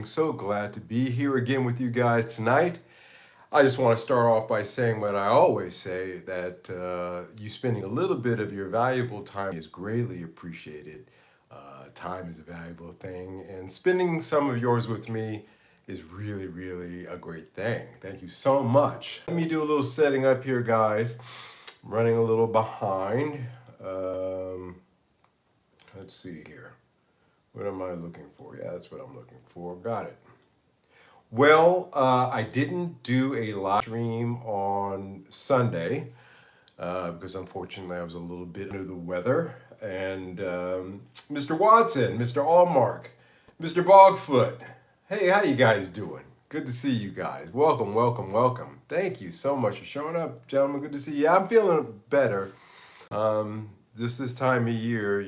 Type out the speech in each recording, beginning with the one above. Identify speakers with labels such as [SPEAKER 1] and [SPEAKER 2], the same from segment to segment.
[SPEAKER 1] I'm so glad to be here again with you guys tonight. I just want to start off by saying what I always say that you spending a little bit of your valuable time is greatly appreciated. Time is a valuable thing, and spending some of yours with me is really, really a great thing. Thank you so much. Let me do a little setting up here, guys. I'm running a little behind. Um, let's see here. What am I looking for? Yeah, that's what I'm looking for. Got it. Well, I didn't do a live stream on Sunday because unfortunately I was a little bit under the weather. And Mr. Watson, Mr. Allmark, Mr. Bogfoot, hey, how you guys doing? Good to see you guys. Welcome, welcome, welcome. Thank you so much for showing up, gentlemen. Good to see you. I'm feeling better. Just this time of year,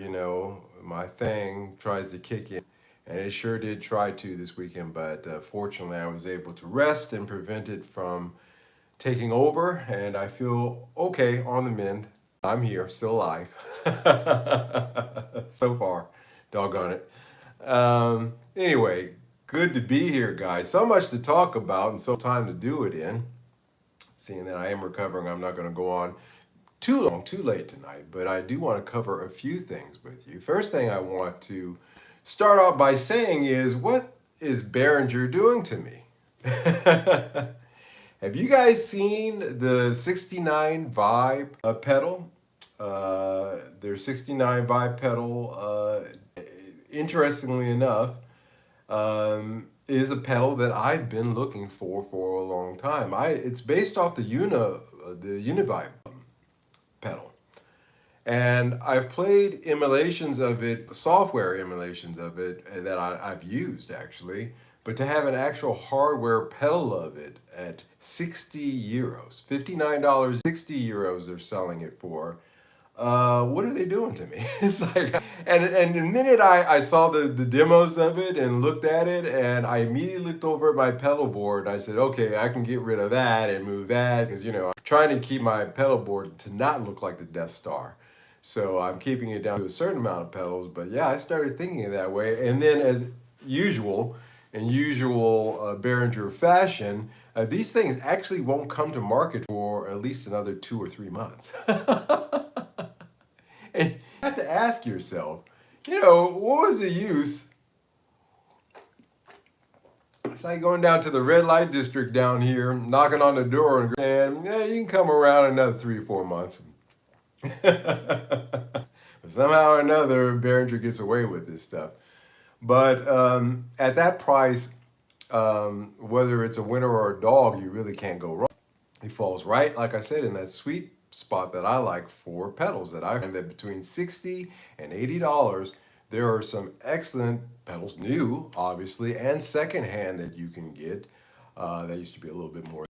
[SPEAKER 1] my thing tries to kick in. And it sure did try to this weekend, but fortunately I was able to rest and prevent it from taking over. And I feel okay on the mend. I'm here, still alive. So far, doggone it. Anyway, good to be here, guys. So much to talk about and so time to do it in. Seeing that I am recovering, I'm not going to go on too long, too late tonight, but I do want to cover a few things with you. First thing I want to start off by saying is, what is Behringer doing to me? Have you guys seen the 69 Vibe pedal? Their 69 Vibe pedal, interestingly enough, is a pedal that I've been looking for a long time. It's based off the Univibe pedal. And I've played emulations of it, software emulations of it that I've used actually, but to have an actual hardware pedal of it at 60 euros, $59, 60 euros they're selling it for. What are they doing to me? It's like, and the minute I saw the demos of it and looked at it, and I immediately looked over at my pedal board, and I said, okay, I can get rid of that and move that, because, I'm trying to keep my pedal board to not look like the Death Star. So I'm keeping it down to a certain amount of pedals, but yeah, I started thinking of that way. And then as usual, in usual Behringer fashion, these things actually won't come to market for at least another 2 or 3 months. And you have to ask yourself, what was the use? It's like going down to the red light district down here, knocking on the door and yeah, you can come around another 3 or 4 months. But somehow or another, Behringer gets away with this stuff. But at that price, whether it's a winner or a dog, you really can't go wrong. He falls right, like I said, in that sweet spot that I like for pedals. That I find that between $60 and $80, there are some excellent pedals, new obviously, and secondhand that you can get. That used to be a little bit more.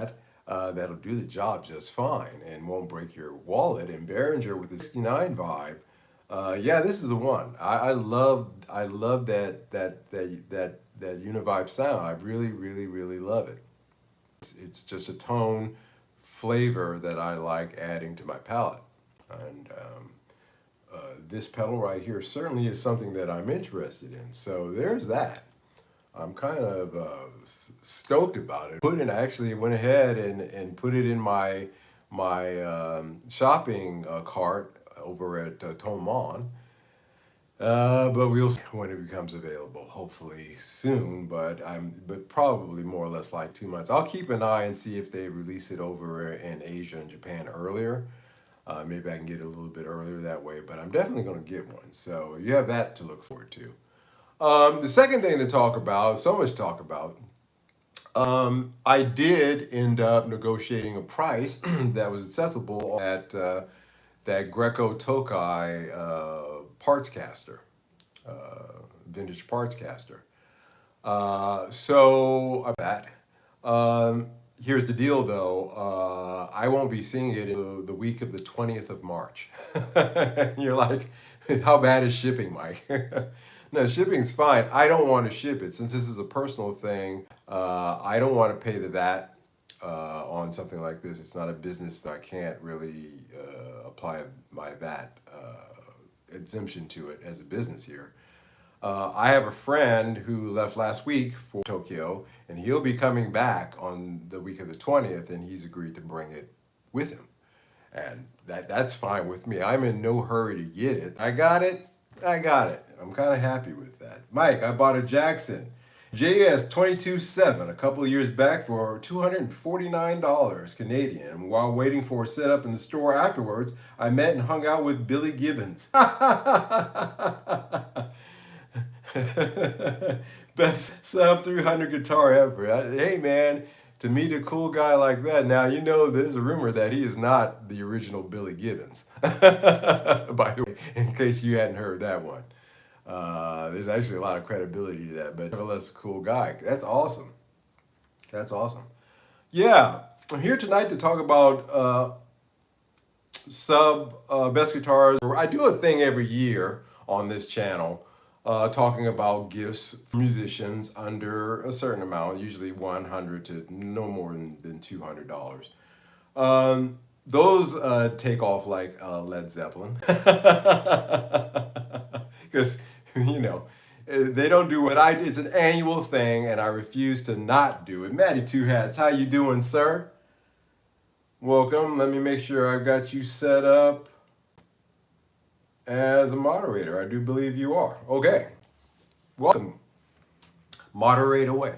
[SPEAKER 1] That'll do the job just fine and won't break your wallet. And Behringer with the 69 Vibe, yeah, this is the one. I love that Univibe sound. I really, really, really love it. It's just a tone flavor that I like adding to my palette. And this pedal right here certainly is something that I'm interested in. So there's that. I'm kind of stoked about it. I actually went ahead and put it in my shopping cart over at Tomon. But we'll see when it becomes available. Hopefully soon, but probably more or less like 2 months. I'll keep an eye and see if they release it over in Asia and Japan earlier. Maybe I can get it a little bit earlier that way, but I'm definitely going to get one. So you have that to look forward to. The second thing to talk about, so much to talk about, I did end up negotiating a price that was acceptable at that Greco Tokai parts caster, vintage parts caster. So that. Here's the deal though, I won't be seeing it in the week of the 20th of March. You're like, how bad is shipping, Mike? No, shipping's fine. I don't want to ship it. Since this is a personal thing, I don't want to pay the VAT on something like this. It's not a business that I can't really apply my VAT exemption to it as a business here. I have a friend who left last week for Tokyo, and he'll be coming back on the week of the 20th, and he's agreed to bring it with him. And that's fine with me. I'm in no hurry to get it. I got it. I got it. I'm kind of happy with that. Mike, I bought a Jackson JS 22.7 a couple of years back for $249 Canadian. And while waiting for a setup in the store afterwards, I met and hung out with Billy Gibbons. Best sub 300 guitar ever. Hey man, to meet a cool guy like that. Now, you know, there's a rumor that he is not the original Billy Gibbons. By the way, in case you hadn't heard that one. There's actually a lot of credibility to that, but nevertheless, a cool guy. That's awesome. That's awesome. Yeah, I'm here tonight to talk about best guitars. I do a thing every year on this channel talking about gifts for musicians under a certain amount, usually $100 to no more than $200. Those take off like Led Zeppelin. Because, you know, they don't do what I do. It's an annual thing, and I refuse to not do it. Matty Two Hats, how you doing, sir? Welcome. Let me make sure I've got you set up as a moderator. I do believe you are. Okay. Welcome. Moderate away.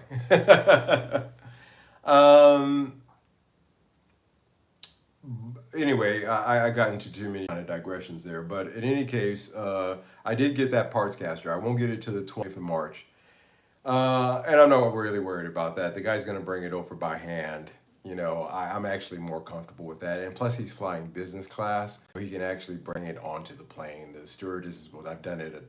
[SPEAKER 1] Anyway, I got into too many kind of digressions there, but in any case, I did get that parts caster. I won't get it till the 20th of March. And I'm not really worried about that. The guy's going to bring it over by hand. You know, I'm actually more comfortable with that. And plus, he's flying business class. So he can actually bring it onto the plane. The stewardesses, well, I've done it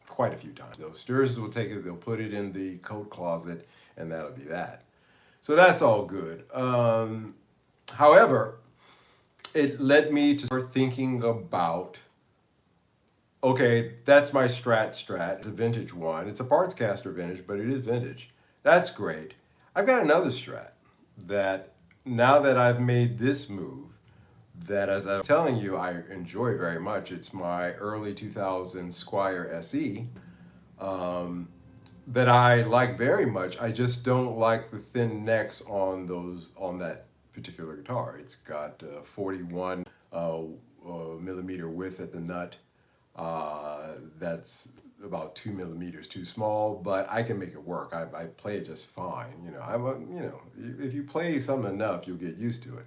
[SPEAKER 1] quite a few times. Those stewardesses will take it, they'll put it in the coat closet, and that'll be that. So that's all good. However, it led me to start thinking about, okay, that's my Strat. It's a vintage one. It's a parts caster vintage, but it is vintage. That's great. I've got another Strat that now that I've made this move, that as I'm telling you, I enjoy very much. It's my early 2000 Squier SE that I like very much. I just don't like the thin necks on that particular guitar. It's got 41 millimeter width at the nut. That's about 2 millimeters too small, but I can make it work. I play it just fine. You know, if you play something enough, you'll get used to it.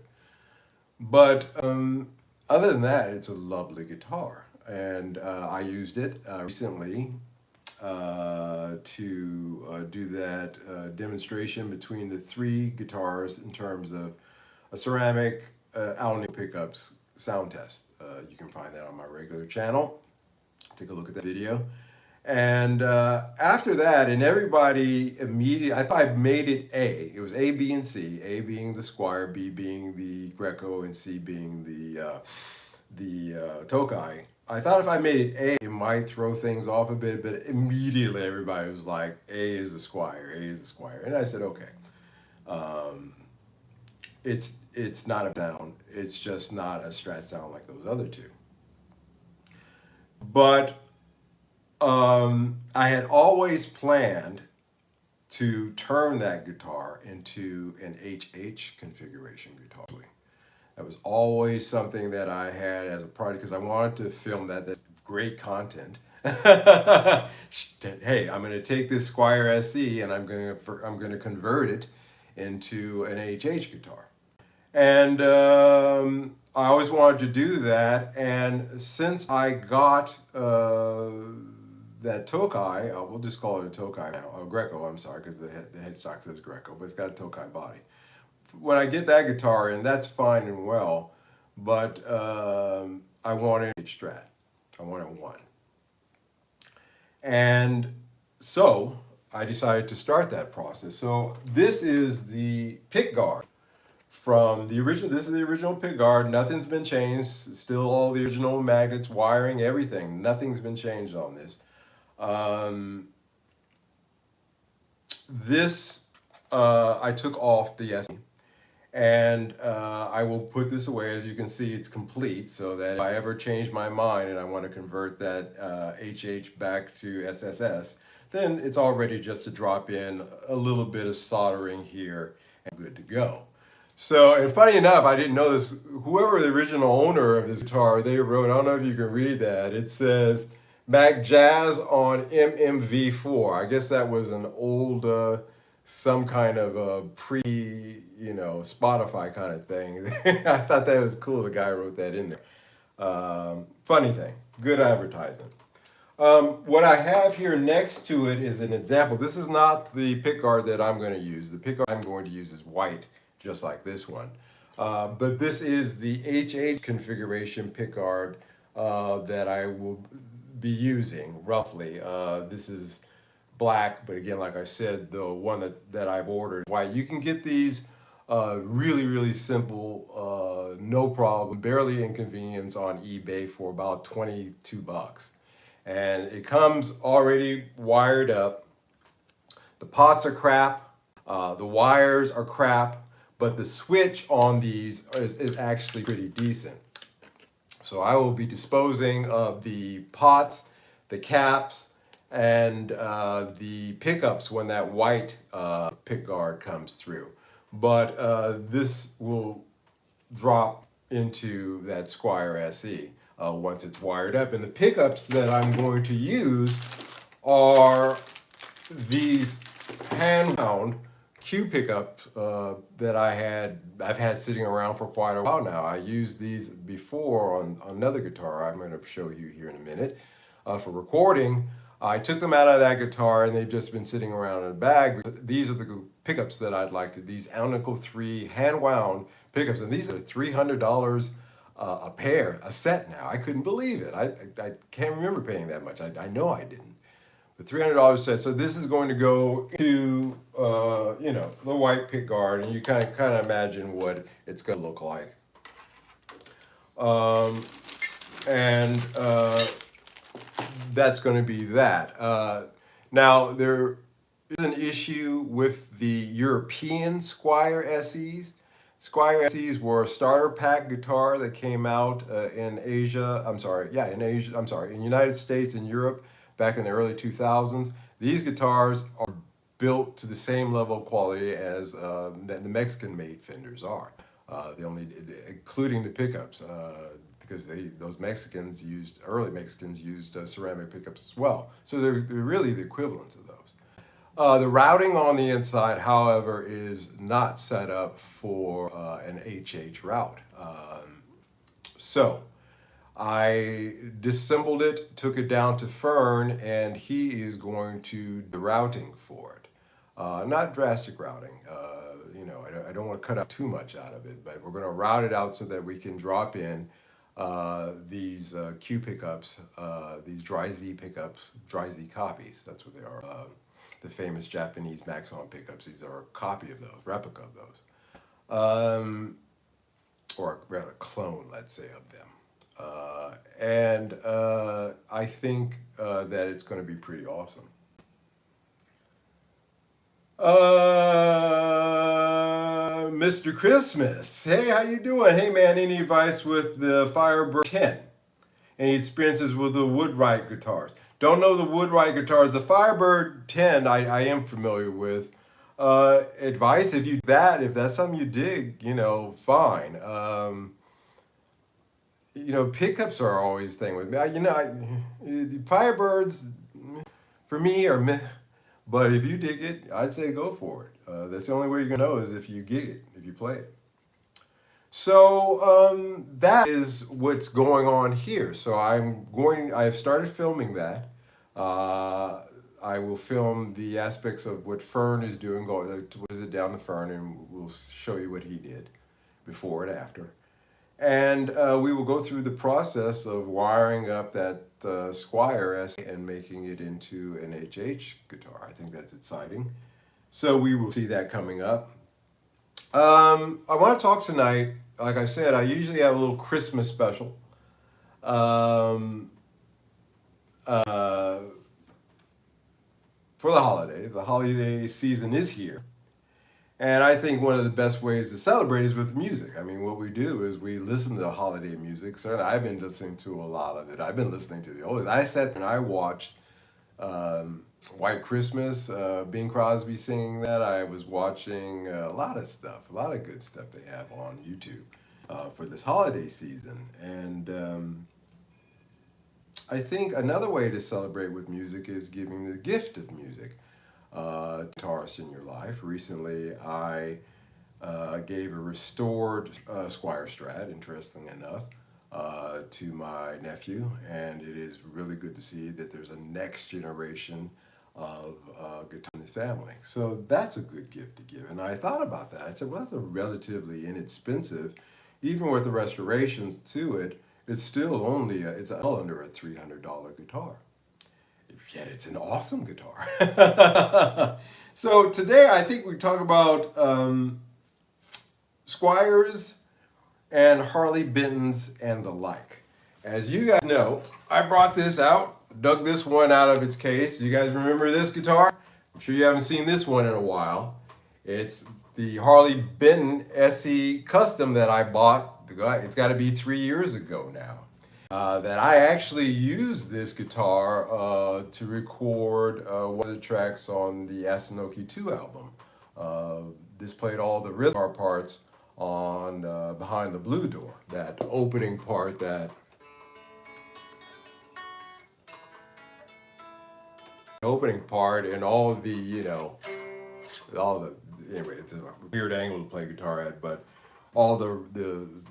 [SPEAKER 1] But other than that, it's a lovely guitar, and I used it recently to do that demonstration between the three guitars in terms of a ceramic aluminum pickups sound test. You can find that on my regular channel. Take a look at that video. And after that, and everybody immediately, I thought I made it A. It was A, B, and C. A being the Squier, B being the Greco, and C being the Tokai. I thought if I made it A, it might throw things off a bit, but immediately everybody was like, A is the Squier, A is the Squier. And I said, okay. It's not a sound. It's just not a Strat sound like those other two. But I had always planned to turn that guitar into an HH configuration guitar. That was always something that I had as a project because I wanted to film that. That's great content. Hey, I'm going to take this Squier SE and I'm going to convert it into an HH guitar. And I always wanted to do that. And since I got that Tokai, we'll just call it a Tokai now, Greco, I'm sorry, because the headstock says Greco, but it's got a Tokai body. When I get that guitar in, that's fine and well, but I wanted a Strat. I wanted one. And so I decided to start that process. So this is the pick guard from the original. This is the original pick guard. Nothing's been changed. Still all the original magnets, wiring, everything. Nothing's been changed on this. This I took off the SE, And I will put this away. As you can see, it's complete, so that if I ever change my mind and I want to convert that HH back to SSS, then it's already just to drop in a little bit of soldering here and good to go. So, and funny enough, I didn't know this. Whoever the original owner of this guitar, they wrote, I don't know if you can read that. It says Mac Jazz on MMV4. I guess that was an old, some kind of Spotify kind of thing. I thought that was cool. The guy wrote that in there. Funny thing, good advertisement. What I have here next to it is an example. This is not the pickguard that I'm going to use. The pickguard I'm going to use is white, just like this one. But this is the HH configuration pickguard that I will be using roughly. This is black, but again, like I said, the one that I've ordered white. You can get these really simple, no problem, barely inconvenience on eBay for about 22 bucks. And it comes already wired up. The pots are crap, the wires are crap, but the switch on these is actually pretty decent. So I will be disposing of the pots, the caps, and the pickups when that white pickguard comes through. But this will drop into that Squier SE once it's wired up. And the pickups that I'm going to use are these hand-wound Q pickups that I've had sitting around for quite a while now. I used these before on another guitar I'm going to show you here in a minute for recording. I took them out of that guitar and they've just been sitting around in a bag. These are the pickups that I'd like to, these Alnico 3 hand-wound pickups, and these are $300 a pair, a set now. I couldn't believe it. I can't remember paying that much. I know I didn't. But $300 set. So this is going to go to the white pickguard, and you kind of imagine what it's going to look like. And that's going to be that. Now there is an issue with the European Squier SEs. Squier SEs were a starter pack guitar that came out in Asia. In United States and Europe back in the early 2000s. These guitars are built to the same level of quality as the Mexican-made Fenders are. Including the pickups, because those early Mexicans used ceramic pickups as well. So they're really the equivalents of those. The routing on the inside, however, is not set up for an HH route. So I disassembled it, took it down to Fern, and he is going to do the routing for it. Not drastic routing. I don't want to cut out too much out of it, but we're going to route it out so that we can drop in these Q pickups, these Dry Z pickups, Dry Z copies. That's what they are. The famous Japanese Maxon pickups. These are a copy of those, replica of those, or rather clone, let's say, of them. I think that it's going to be pretty awesome. Mr. Christmas, hey, how you doing? Hey man, any advice with the Firebird 10? Any experiences with the Woodwright guitars? Don't know the Woodwright guitars. The Firebird 10 I am familiar with. Advice, if that's something you dig, fine. Pickups are always a thing with me. Firebirds, for me, are meh. But if you dig it, I'd say go for it. That's the only way you're going to know is if you gig it, if you play it. So that is what's going on here. So I've started filming that. I will film the aspects of what Fern is doing, go visit down to Fern, and we'll show you what he did before and after. And we will go through the process of wiring up that Squier S and making it into an HH guitar. I think that's exciting. So we will see that coming up. I want to talk tonight, like I said, I usually have a little Christmas special. For the holiday. The holiday season is here. And I think one of the best ways to celebrate is with music. I mean, what we do is we listen to holiday music. So I've been listening to a lot of it. I've been listening to the oldest. I sat and I watched White Christmas, Bing Crosby singing that. I was watching a lot of stuff, a lot of good stuff they have on YouTube for this holiday season. And I think another way to celebrate with music is giving the gift of music. Guitarist in your life. Recently, I gave a restored Squier Strat, interestingly enough, to my nephew, and it is really good to see that there's a next generation of guitar in his family. So that's a good gift to give. And I thought about that. I said, well, that's a relatively inexpensive, even with the restorations to it. It's still only it's well under a $300 guitar. Yet it's an awesome guitar. So today I think we talk about Squiers and Harley Bentons and the like. As you guys know, I brought this out, dug this one out of its case. Do you guys remember this guitar? I'm sure you haven't seen this one in a while. It's the Harley Benton SE Custom that I bought. It's got to be 3 years ago now. That I actually used this guitar to record one of the tracks on the Asanoki 2 album. This played all the rhythm parts on Behind the Blue Door, that opening part, that opening part, and all the, anyway, it's a weird angle to play guitar at, but all the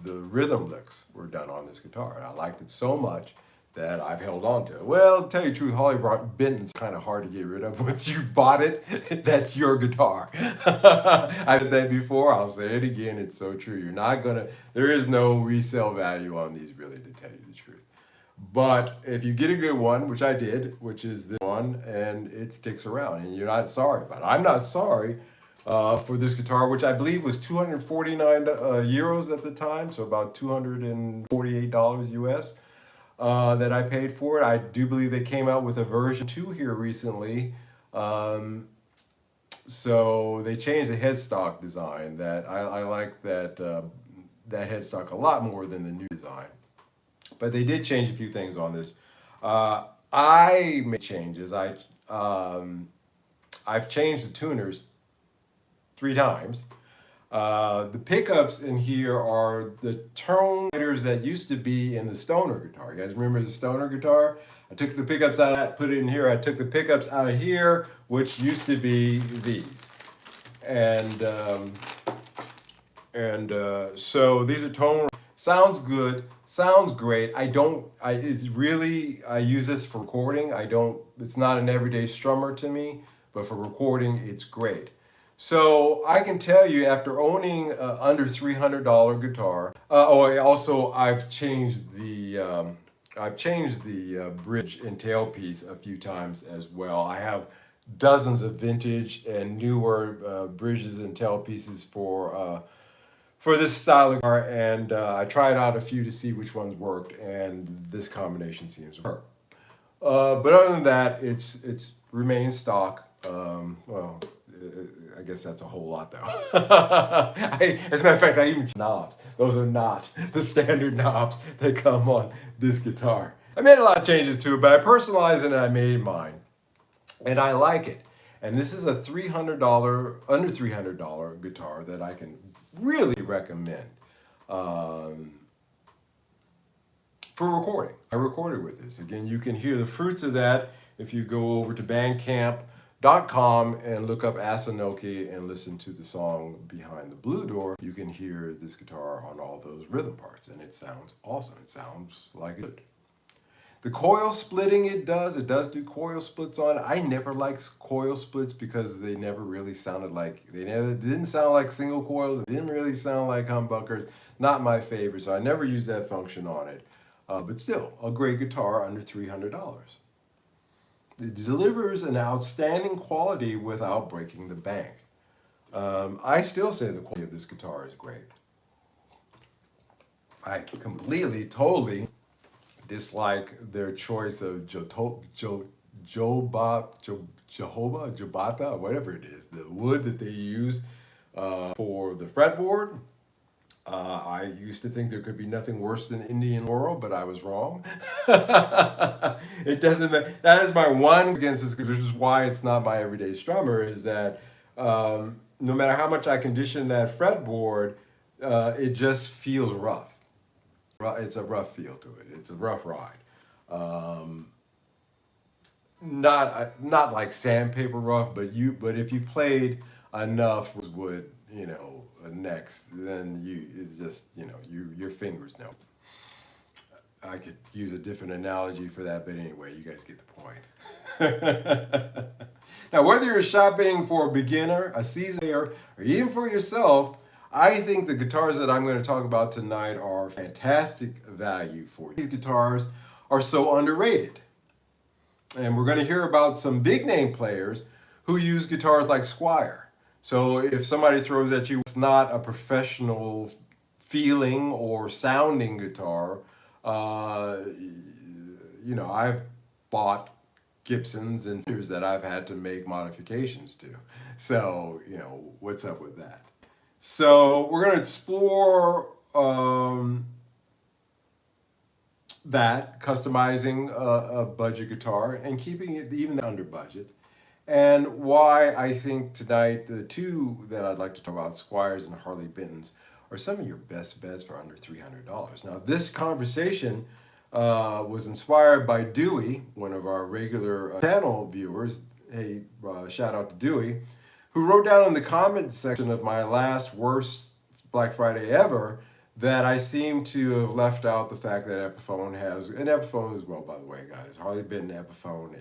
[SPEAKER 1] rhythm licks were done on this guitar, and I liked it so much that I've held on to it. Well, to tell you the truth, Harley Benton's kind of hard to get rid of. Once you bought it, that's your guitar. I've said that before, I'll say it again, it's so true. There is no resale value on these, really, to tell you the truth. But if you get a good one, which I did, which is this one, and it sticks around, and you're not sorry about it. I'm not sorry for this guitar, which I believe was 249 euros at the time, so about $248 US that I paid for it. I do believe they came out with a version 2 here recently. So they changed the headstock design. That I like that headstock a lot more than the new design. But they did change a few things on this. I made changes. I've changed the tuners 3 times. The pickups in here are the tone leaders that used to be in the Stoner guitar. You guys remember the Stoner guitar? I took the pickups out of that, put it in here. I took the pickups out of here, which used to be these. And so these are tone. Sounds good, sounds great. I use this for recording. It's not an everyday strummer to me, but for recording, it's great. So I can tell you, after owning under $300 guitar, I've changed the bridge and tailpiece a few times as well. I have dozens of vintage and newer bridges and tailpieces for this style of guitar, and I tried out a few to see which ones worked, and this combination seems to work. But other than that, it's remained stock. I guess that's a whole lot, though. As a matter of fact, I even knobs. Those are not the standard knobs that come on this guitar. I made a lot of changes to it, but I personalized it and I made it mine, and I like it. And this is a under $300 guitar that I can really recommend for recording. I recorded with this. Again, you can hear the fruits of that if you go over to bandcamp.com and look up Asanoki and listen to the song Behind the Blue Door. You can hear this guitar on all those rhythm parts, and it sounds awesome. It sounds like it. The coil splitting it does do coil splits on it. I never liked coil splits because they never really sounded like, didn't sound like single coils. It didn't really sound like humbuckers. Not my favorite, so I never used that function on it. But still, a great guitar under $300. It delivers an outstanding quality without breaking the bank. I still say the quality of this guitar is great. I completely, totally dislike their choice of Jobata, whatever it is, the wood that they use For the fretboard, I used to think there could be nothing worse than Indian Laurel, but I was wrong. It doesn't. That is my one against this, which is why it's not my everyday strummer. Is that no matter how much I condition that fretboard, it just feels rough. It's a rough feel to it. It's a rough ride. Um, not like sandpaper rough, but if you played enough wood, necks, then it's just your fingers know. I could use a different analogy for that, but anyway, you guys get the point. Now, whether you're shopping for a beginner, a seasoned player, or even for yourself, I think the guitars that I'm going to talk about tonight are fantastic value for you. These guitars are so underrated. And we're going to hear about some big name players who use guitars like Squier. So if somebody throws at you, it's not a professional feeling or sounding guitar. I've bought Gibsons and figures that I've had to make modifications to. So, what's up with that? So we're going to explore that, customizing a budget guitar and keeping it even under budget. And why I think tonight the two that I'd like to talk about, Squiers and Harley Bentons, are some of your best bets for under $300. Now, this conversation was inspired by Dewey, one of our regular channel viewers. Hey, shout out to Dewey, who wrote down in the comment section of my last worst Black Friday ever that I seem to have left out the fact that Epiphone has, and Epiphone as well, by the way, guys. Harley Benton, Epiphone,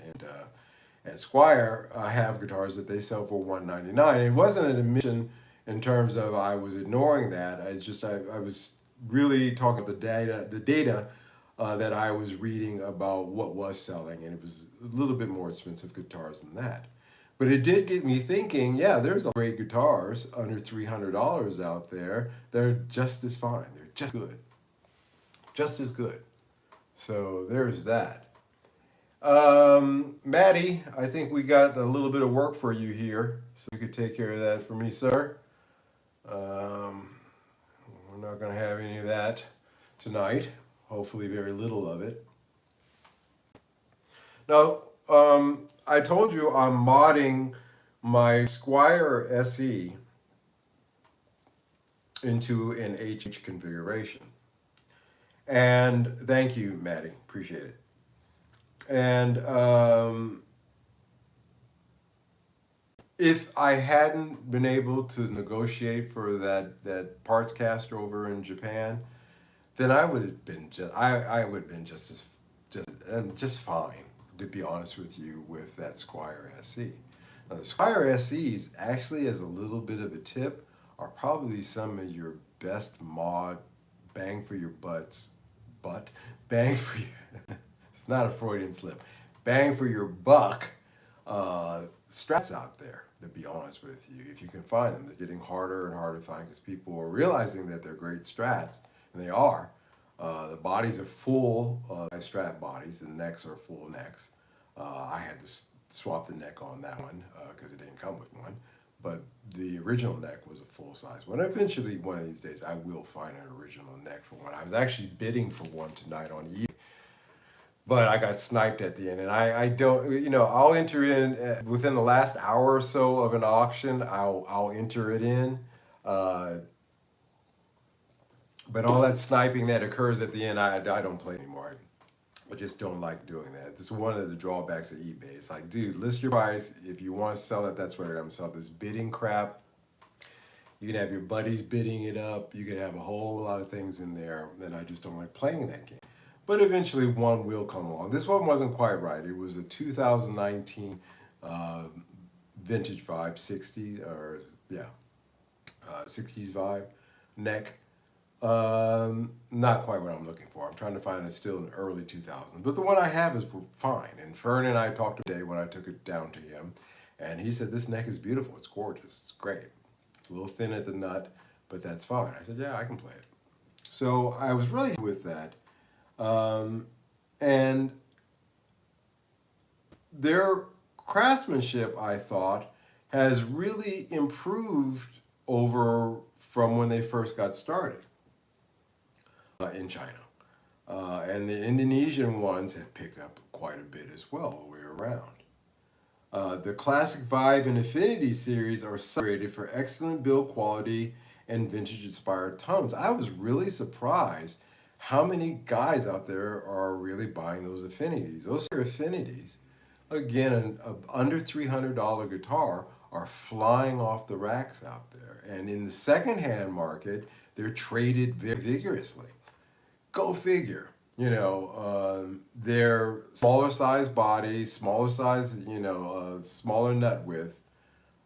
[SPEAKER 1] and Squier have guitars that they sell for $199. It wasn't an admission in terms of I was ignoring that. It's just I was really talking about the data that I was reading about what was selling, and it was a little bit more expensive guitars than that. But it did get me thinking, yeah, there's great guitars under $300 out there. They're just as fine. They're just good. Just as good. So there's that. Maddie, I think we got a little bit of work for you here. So you could take care of that for me, sir. We're not going to have any of that tonight. Hopefully very little of it. Now, I told you I'm modding my Squier SE into an HH configuration. And thank you, Maddie. Appreciate it. And if I hadn't been able to negotiate for that parts caster over in Japan, then I would have been I would have been just fine, to be honest with you, with that Squier SE. Now, the Squier SEs, actually, as a little bit of a tip, are probably some of your best mod bang for your bang for your it's not a Freudian slip, bang for your buck strats out there, to be honest with you. If you can find them, they're getting harder and harder to find because people are realizing that they're great strats, and they are. The bodies are full strat bodies, and the necks are full necks. I had to swap the neck on that one because it didn't come with one. But the original neck was a full-size one. Eventually, one of these days, I will find an original neck for one. I was actually bidding for one tonight on eBay, but I got sniped at the end. And I don't, I'll enter in within the last hour or so of an auction. I'll enter it in. But all that sniping that occurs at the end, I don't play anymore. I just don't like doing that. This is one of the drawbacks of eBay. It's like, dude, list your price. If you want to sell it, that's where I'm going to sell this bidding crap. You can have your buddies bidding it up. You can have a whole lot of things in there. And I just don't like playing that game. But eventually one will come along. This one wasn't quite right. It was a 2019 vintage vibe, 60s vibe neck. Not quite what I'm looking for. I'm trying to find it still in the early 2000s. But the one I have is fine. And Fern and I talked today when I took it down to him. And he said, this neck is beautiful. It's gorgeous. It's great. It's a little thin at the nut, but that's fine. I said, yeah, I can play it. So I was really with that. And their craftsmanship, I thought, has really improved over from when they first got started in China. And the Indonesian ones have picked up quite a bit as well all the way around. The Classic Vibe and Affinity series are celebrated for excellent build quality and vintage-inspired tones. I was really surprised how many guys out there are really buying those Affinities. Those are Affinities. Again, an under $300 guitar are flying off the racks out there. And in the secondhand market, they're traded very vigorously. Go figure. You know, they're smaller size bodies, smaller size, smaller nut width,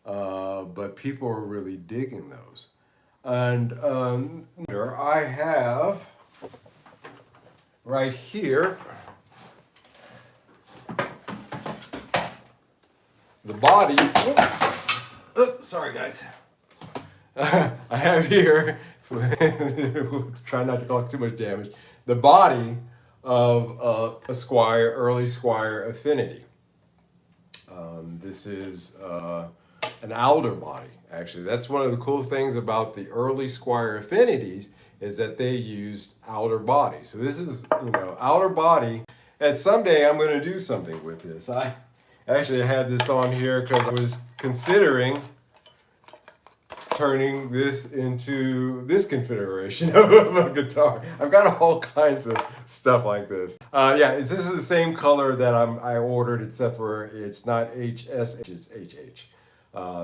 [SPEAKER 1] but people are really digging those. And I have right here the body. Sorry, guys. I have here, try not to cause too much damage, the body of a Squier, early Squier Affinity. This is an alder body, actually. That's one of the cool things about the early Squier Affinities is that they used alder body. So this is, alder body, and someday I'm going to do something with this. I actually had this on here because I was considering turning this into this configuration of a guitar. I've got all kinds of stuff like this. This is the same color that I ordered, except for it's not HS, it's HH.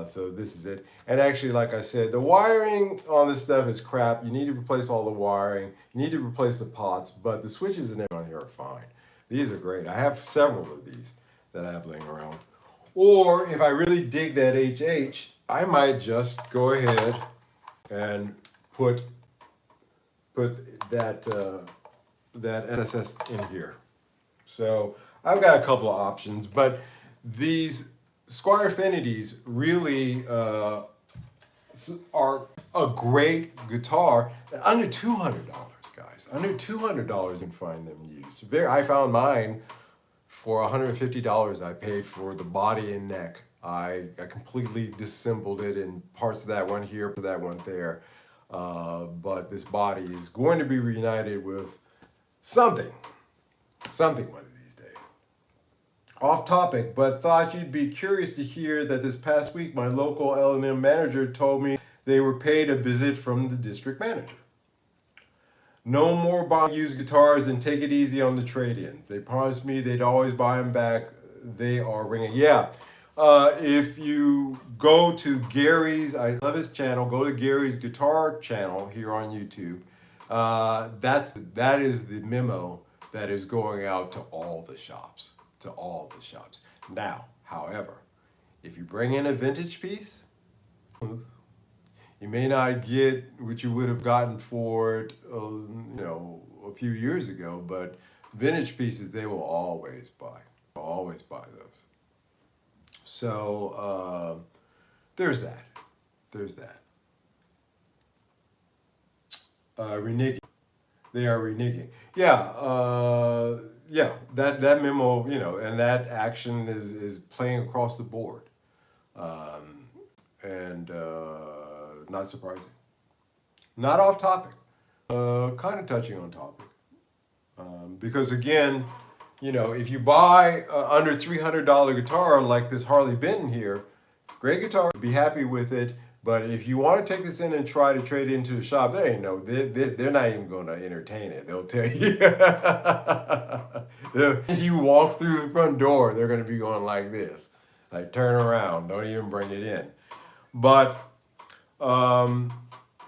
[SPEAKER 1] So this is it. And actually, like I said, the wiring on this stuff is crap. You need to replace all the wiring. You need to replace the pots, but the switches and everything on here are fine. These are great. I have several of these that I have laying around. Or if I really dig that HH, I might just go ahead and put that SSS in here. So I've got a couple of options, but these Squier Affinities really are a great guitar at under $200, guys. Under $200 you can find them used. I found mine for $150. I paid for the body and neck. I completely disassembled it in parts of that one here, that one there. But this body is going to be reunited with something one of these days. Off topic, but thought you'd be curious to hear that this past week my local L&M manager told me they were paid a visit from the district manager. No more buying used guitars and take it easy on the trade-ins. They promised me they'd always buy them back. They are ringing. Yeah. If you go to Gary's, I love his channel, go to Gary's guitar channel here on YouTube. That is the memo that is going out to all the shops, Now, however, if you bring in a vintage piece, you may not get what you would have gotten for it, a few years ago, but vintage pieces, they will always buy those. So there's that. Reneging. They are reneging. That memo, and that action is playing across the board, and not surprising. Not off topic. Kind of touching on topic, because again, if you buy under $300 guitar like this Harley Benton here, great guitar, be happy with it. But if you want to take this in and try to trade it into a shop, they're not even going to entertain it. They'll tell you. You walk through the front door, they're going to be going like this, like turn around, don't even bring it in. But and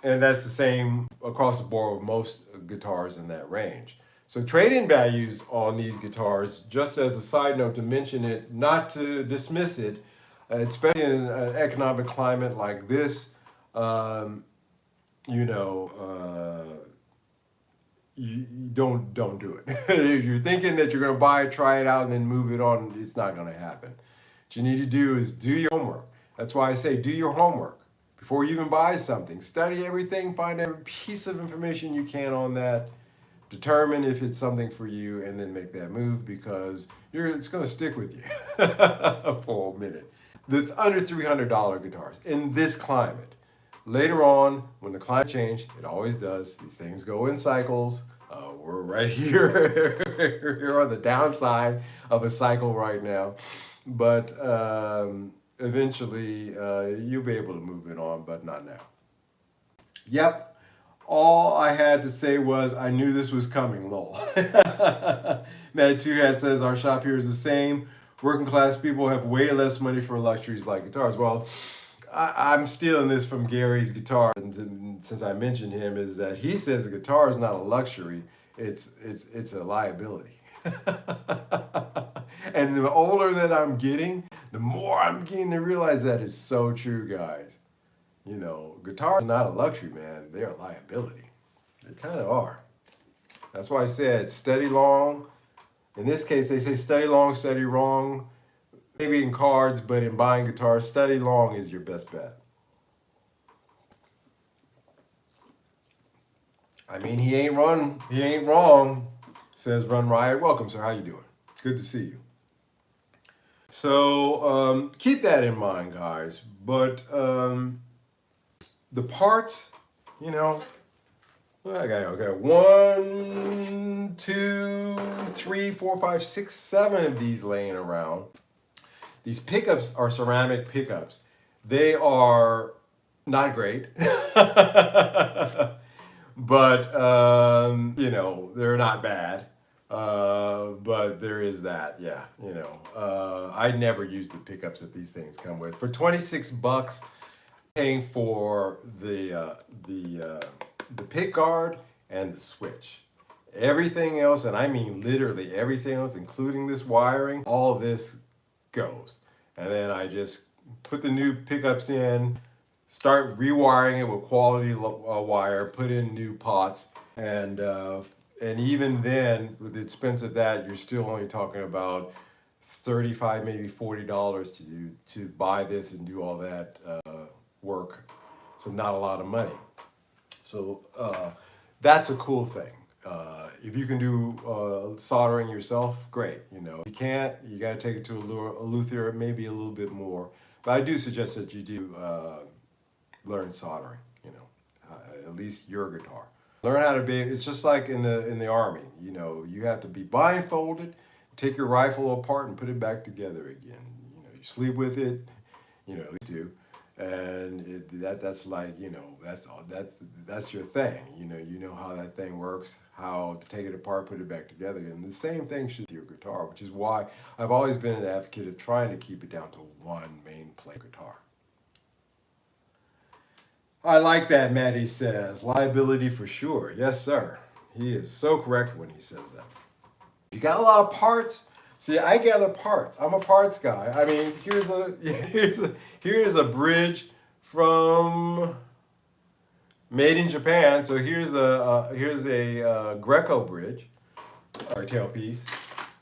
[SPEAKER 1] that's the same across the board with most guitars in that range. So trade-in values on these guitars, just as a side note to mention it, not to dismiss it, especially in an economic climate like this, you don't do it. If you're thinking that you're going to buy it, try it out, and then move it on, it's not going to happen. What you need to do is do your homework. That's why I say do your homework. Before you even buy something, study everything, find every piece of information you can on that, determine if it's something for you, and then make that move, because it's going to stick with you for a minute. The under $300 guitars in this climate, Later on, when the climate change, it always does, these things go in cycles. We're right here, we're on the downside of a cycle right now. But eventually, you'll be able to move it on, but not now. Yep. All I had to say was I knew this was coming, lol. Mad Two Hat says our shop here is the same. Working class people have way less money for luxuries like guitars. Well, I'm stealing this from Gary's guitar, and since I mentioned him, is that he says a guitar is not a luxury; it's a liability. And the older that I'm getting, the more I'm getting to realize that is so true, guys. You know, guitars are not a luxury, man. They're a liability. They kind of are. That's why I said steady long. In this case, they say steady long, steady wrong. Maybe in cards, but in buying guitars, steady long is your best bet. I mean, he ain't wrong. Says Run Riot. Welcome, sir. How you doing? Good to see you. So keep that in mind, guys. But the parts, you know, I got 1, 2, 3, 4, 5, 6, 7 of these laying around. These pickups are ceramic pickups. They are not great, but you know, they're not bad. But there is that, yeah. You know, I never use the pickups that these things come with. For $26, paying for the pick guard and the switch. Everything else, and I mean literally everything else, including this wiring, all of this goes. And then I just put the new pickups in, start rewiring it with quality wire, put in new pots, and even then, with the expense of that, you're still only talking about $35, maybe $40 to buy this and do all that work. So not a lot of money. So that's a cool thing. If you can do soldering yourself, great. You know, if you can't, you got to take it to a luthier, maybe a little bit more. But I do suggest that you do learn soldering. You know, at least your guitar. Learn how to be. It's just like in the army. You know, you have to be blindfolded, take your rifle apart, and put it back together again. You know, you sleep with it. You know, you do. And that's like, you know, that's your thing. You know how that thing works, how to take it apart, put it back together. And the same thing should be your guitar, which is why I've always been an advocate of trying to keep it down to one main play guitar. I like that, Maddie says. Liability for sure. Yes, sir. He is so correct when he says that. You got a lot of parts. See, I gather parts. I'm a parts guy. I mean, here's a bridge from made in Japan. So here's a Greco bridge or tailpiece.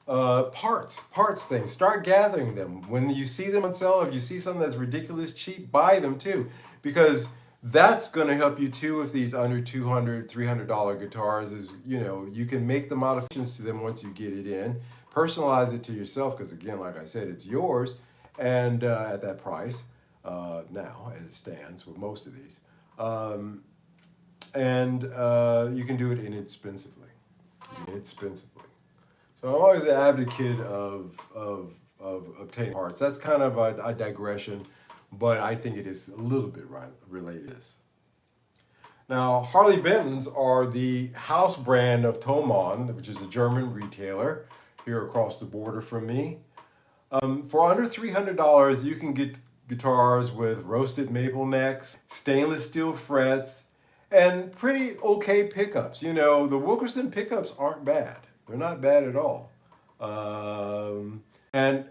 [SPEAKER 1] Parts things. Start gathering them. When you see them on sale, if you see something that's ridiculous cheap, buy them too, because that's going to help you too with these under $200, $300 guitars. Is, you know, you can make the modifications to them once you get it in. Personalize it to yourself, because again, like I said, it's yours, and at that price now, as it stands with most of these, and you can do it inexpensively. So I'm always an advocate of obtaining parts. That's kind of a digression, but I think it is a little bit related. Now, Harley Bentons are the house brand of Thomann, which is a German retailer here across the border from me. For under $300, you can get guitars with roasted maple necks, stainless steel frets, and pretty okay pickups. You know, the Wilkerson pickups aren't bad. They're not bad at all. And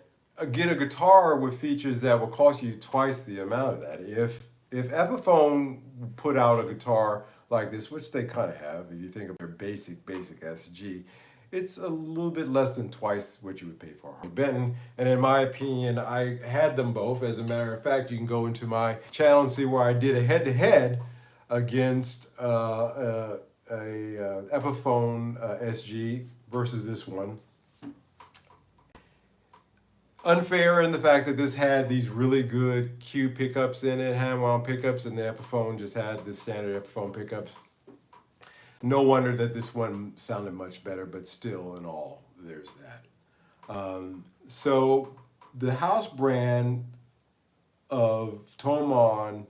[SPEAKER 1] get a guitar with features that will cost you twice the amount of that. If Epiphone put out a guitar like this, which they kind of have, if you think of their basic SG, it's a little bit less than twice what you would pay for Harley Benton. And in my opinion, I had them both. As a matter of fact, you can go into my channel and see where I did a head-to-head against a Epiphone SG versus this one. unfair in the fact that this had these really good Q pickups in it, hand-wound pickups, and the Epiphone just had the standard Epiphone pickups. No wonder that this one sounded much better, but still, in all, there's that. So the house brand of Tomon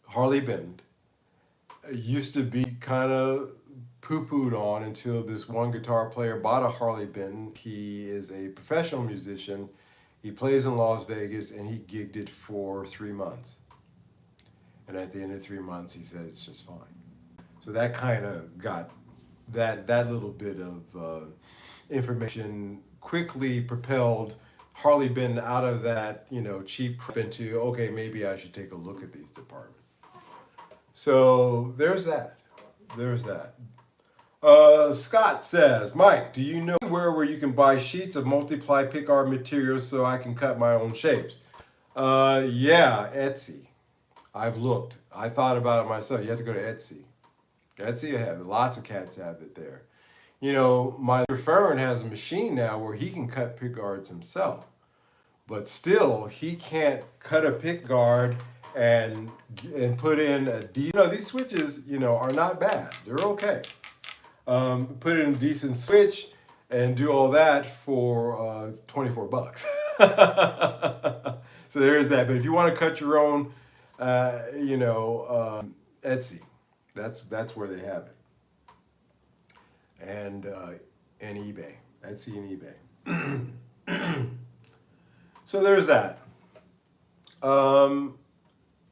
[SPEAKER 1] Harley Benton used to be kind of poo-pooed on until this one guitar player bought a Harley Benton. He is a professional musician. He plays in Las Vegas, and he gigged it for 3 months. And at the end of 3 months, he said it's just fine. So that kind of got that little bit of information quickly propelled Harley Benton out of that, cheap prep into, okay, maybe I should take a look at these departments. So there's that. There's that. Scott says, Mike, do you know where you can buy sheets of multiply pickguard materials so I can cut my own shapes? Yeah, Etsy. I've looked. I thought about it myself. You have to go to Etsy. Etsy, I have it. Lots of cats have it there. My Fern has a machine now where he can cut pickguards himself. But still, he can't cut a pickguard and put in a these switches, are not bad. They're okay. Put in a decent switch and do all that for $24. So there's that. But if you want to cut your own, Etsy, that's where they have it. And eBay, Etsy and eBay. So there's that.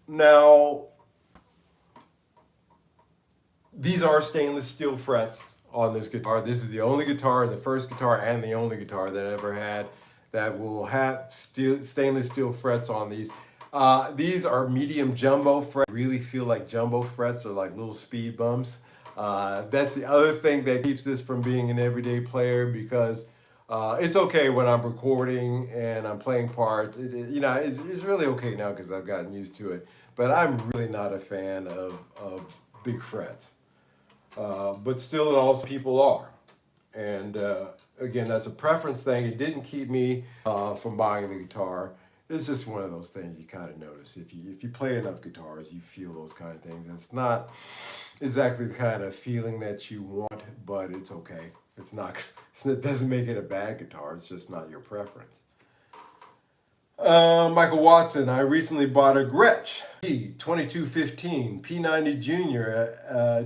[SPEAKER 1] Now, these are stainless steel frets on this guitar. This is the only guitar, the first guitar and the only guitar that I ever had that will have stainless steel frets on these. These are medium jumbo frets. I really feel like jumbo frets are like little speed bumps. That's the other thing that keeps this from being an everyday player, because it's okay when I'm recording and I'm playing parts. It's really okay now because I've gotten used to it. But I'm really not a fan of big frets. But still, it also people are. And again, that's a preference thing. It didn't keep me from buying the guitar. It's just one of those things you kind of notice. If you play enough guitars, you feel those kind of things. And it's not exactly the kind of feeling that you want, but it's okay. It's not. It doesn't make it a bad guitar. It's just not your preference. Michael Watson, I recently bought a Gretsch P2215 P90 Junior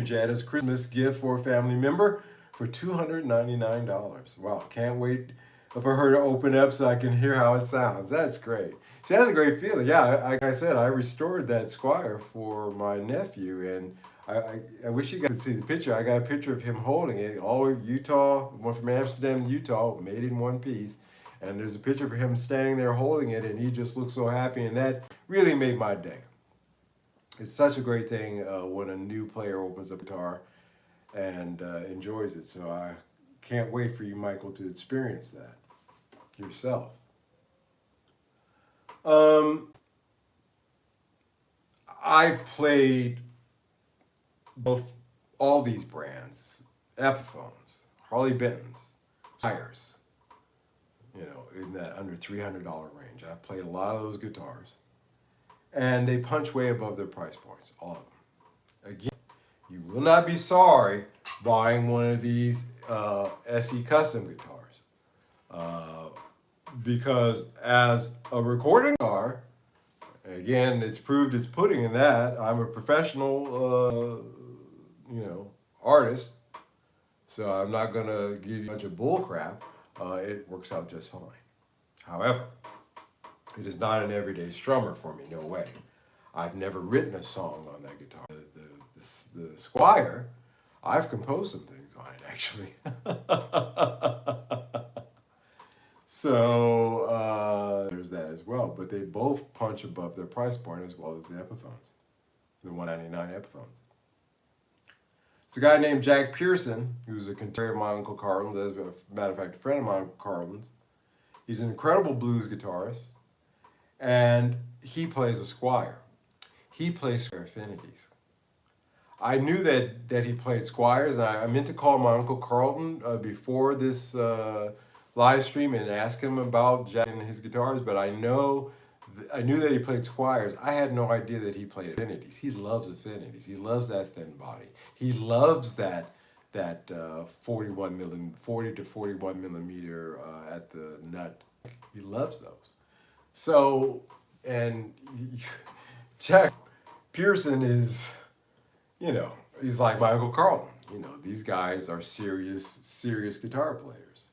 [SPEAKER 1] Jet as a Christmas gift for a family member for $299. Wow, can't wait for her to open up so I can hear how it sounds. That's great. See, that's a great feeling. Yeah, like I said, I restored that Squier for my nephew, and I wish you guys could see the picture. I got a picture of him holding it. All of Utah, one from Amsterdam, Utah, made in one piece. And there's a picture of him standing there holding it, and he just looks so happy, and that really made my day. It's such a great thing when a new player opens up a guitar and enjoys it. So I can't wait for you, Michael, to experience that yourself. I've played all these brands, Epiphones, Harley Bentons, Squiers, in that under $300 range. I've played a lot of those guitars, and they punch way above their price points, all of them. Again, you will not be sorry buying one of these SE Custom guitars, because as a recording guitar, again, it's proved its pudding in that I'm a professional, artist, so I'm not gonna give you a bunch of bull crap. It works out just fine. However, it is not an everyday strummer for me, no way. I've never written a song on that guitar. The Squier, I've composed some things on it, actually. So there's that as well. But they both punch above their price point, as well as the Epiphones, the $199 Epiphones. It's a guy named Jack Pearson, who's a contemporary of my Uncle Carlin's. As a matter of fact, a friend of my Uncle Carlin's. He's an incredible blues guitarist, and he plays a Squier. He plays Squier Affinities. I knew that he played Squiers, and I meant to call my Uncle Carlton before this live stream and ask him about Jack and his guitars, but I knew that he played Squiers. I had no idea that he played affinities. He loves affinities. He loves that thin body. He loves that 40 to 41 millimeter at the nut. He loves those. So, and Jack Pearson is, you know, he's like Michael Carlton. You know, these guys are serious guitar players.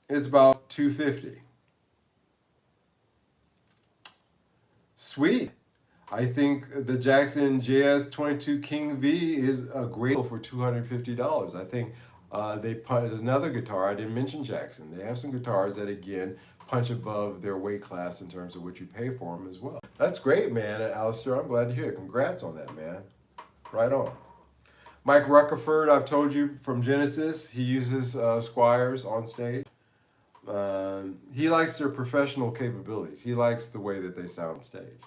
[SPEAKER 1] It's about 250. Sweet. I think the Jackson JS22 King V is a great deal for $250. I think they put another guitar. I didn't mention Jackson. They have some guitars that again punch above their weight class in terms of what you pay for them as well. That's great, man. Alistair, I'm glad to hear it. Congrats on that, man. Right on. Mike Ruckerford, I've told you from Genesis, he uses Squiers on stage. He likes their professional capabilities. He likes the way that they sound on stage.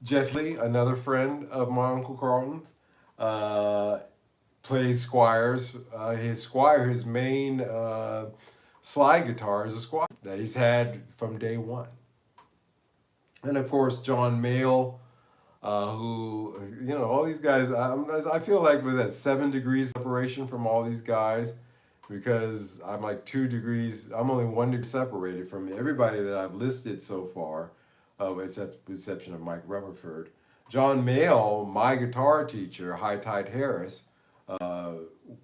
[SPEAKER 1] Jeff Lee, another friend of my Uncle Carlton, plays Squiers. His main slide guitar is a Squier that he's had from day one. And of course, John Mayall, who, you know, all these guys, I feel like was at 7 degrees separation from all these guys because I'm like 2 degrees, I'm only 1 degree separated from everybody that I've listed so far, with the exception of Mike Rutherford. John Mayall, my guitar teacher, High Tide Harris,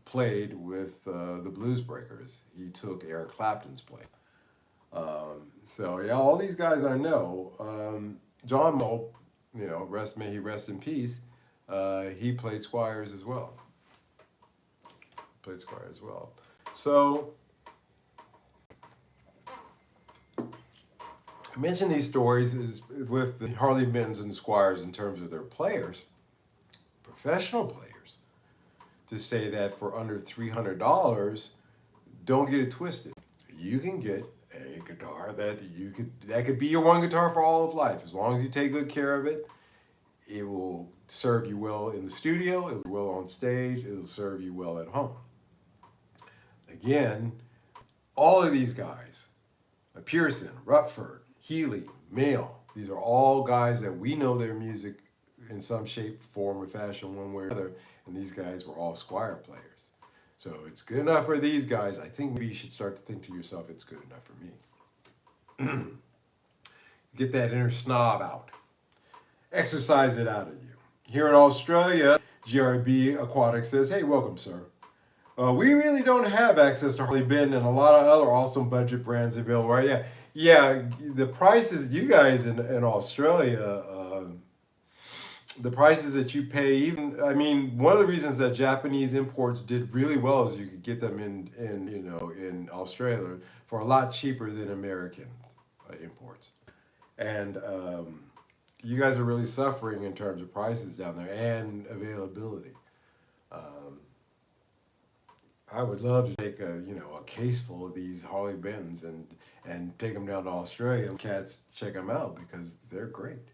[SPEAKER 1] played with the Blues Breakers. He took Eric Clapton's place. So yeah, all these guys I know. John Mayall, you know, may he rest in peace. He played Squiers as well. So I mention these stories is with the Harley Bentons and Squiers in terms of their players, professional players, to say that for under $300, don't get it twisted. You can get a guitar that could be your one guitar for all of life. As long as you take good care of it, it will serve you well in the studio, it will on stage, it will serve you well at home. Again, all of these guys, Pearson, Rutherford, Healy, Mayall, these are all guys that we know their music in some shape, form, or fashion, one way or another, and these guys were all Squier players. So it's good enough for these guys. I think maybe you should start to think to yourself, it's good enough for me. Get that inner snob out. Exercise it out of you. Here in Australia, GRB Aquatic says, hey, welcome, sir. We really don't have access to Harley Benton and a lot of other awesome budget brands available, right? Yeah, the prices, you guys in Australia, the prices that you pay, even, I mean, one of the reasons that Japanese imports did really well is you could get them in Australia for a lot cheaper than American imports. And you guys are really suffering in terms of prices down there and availability. I would love to take a case full of these Harley Bentons and take them down to Australia and cats check them out because they're great.